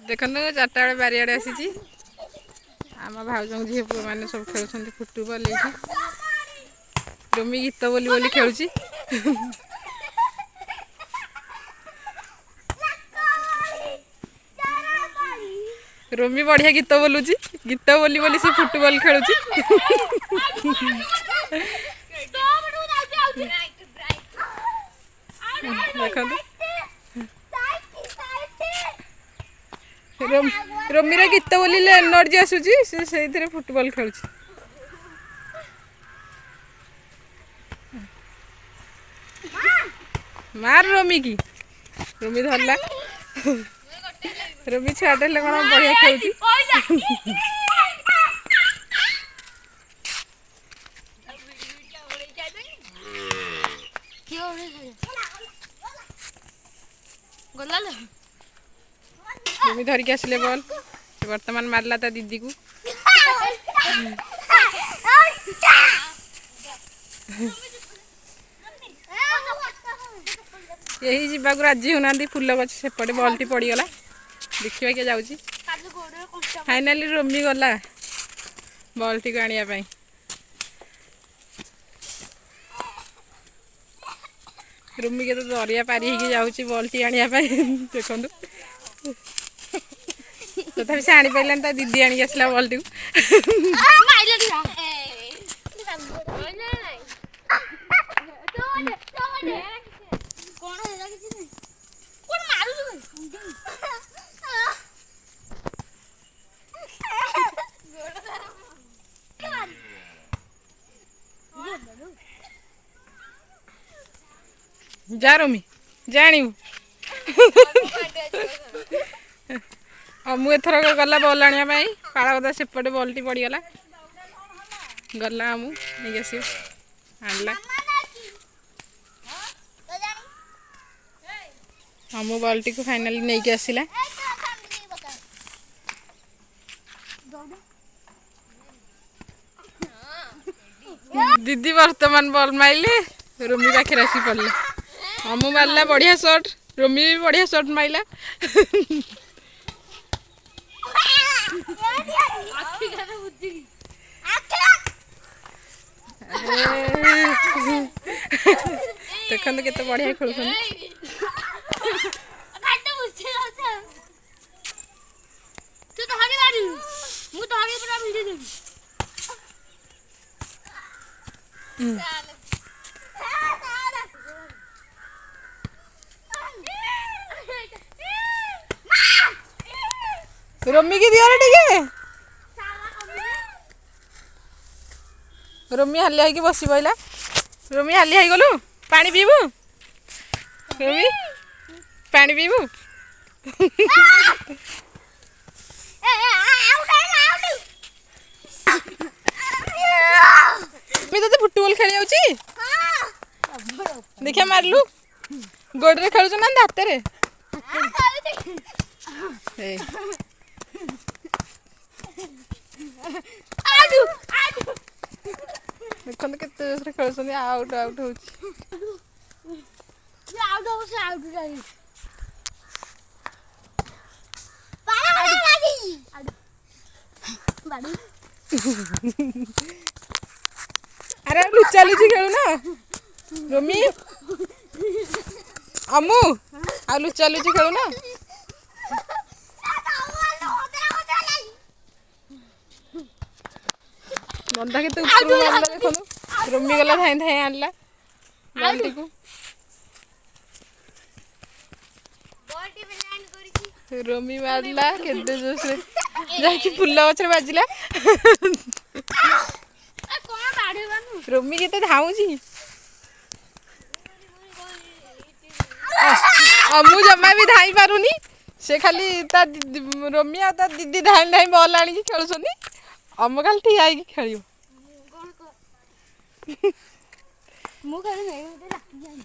देखो 4टा बेले बारियाड़े आसी आम भाउज झील पुआ मैंने सब खेल फुटबल ये रोमी गीत बोली बोली खेलुची रोमी बढ़िया गीत बोलुची गीत बोली बोली से फुटबल खेलुची देखो रोमीर गीत बोली एनर्जी आसूची से फुटबल खेलुची मार रोमी की रोमी धरला रोमी छुआटे हेल्ले कौन बढ़िया खेलुची रोमी धरिक आसिले बॉल वर्तमान मारला ता दीदी को यही जावाक राजी होना फुल गछ सेपटे बल्टी पड़गला देखा किए जाऊँ फाइनाली रोमी गला बल्टी को आने रोमी के तो दरिया पारी हो जाऊँगी बल्टी आने देखु तथा से आनी पारानी ता दीदी आनिक आसला बल्टी को जा रोमी जाणी मु एथर गला बल आने पाड़गदा सेपटे बल्टी पड़गला गला नहीं आस आणला मु बल्टी को फाइनाली नहीं के आसिला दीदी वर्तमान बॉल माइले रोमी पाखे आसी पड़े हमू मारला बढ़िया शॉट रोमी भी बढ़िया शॉट मारला देखते केते बढ़िया खेल रोमी की दिया टे रोमी हालिया होगी बस पड़ा रोमी हालिया हो गलु पानी पीबू रोमी पानी पीबू तो फुटबॉल खेली देखिए मारलु गोड़ खेलु ना हाथ रे देखते केते खेल आउट आउट हो अरे लुचा लुची खेलु ना रोमी अम्मू आ लुचा लुची खेलु ना बंदा के देखो रोमी गला धाई धाई आणला बल्टी को रोमी मारला केते जोश रे जाकी फुल गछ रे बाजिला रोमी केते धाऊची अम्मू जमा भी धाई पारुनी से खाली ता रोमी आ ता दीदी धाई धाई बॉल आनी खेलुछनी अम्मू खाली ठिया होइकी खेलियो मु खाली नहीं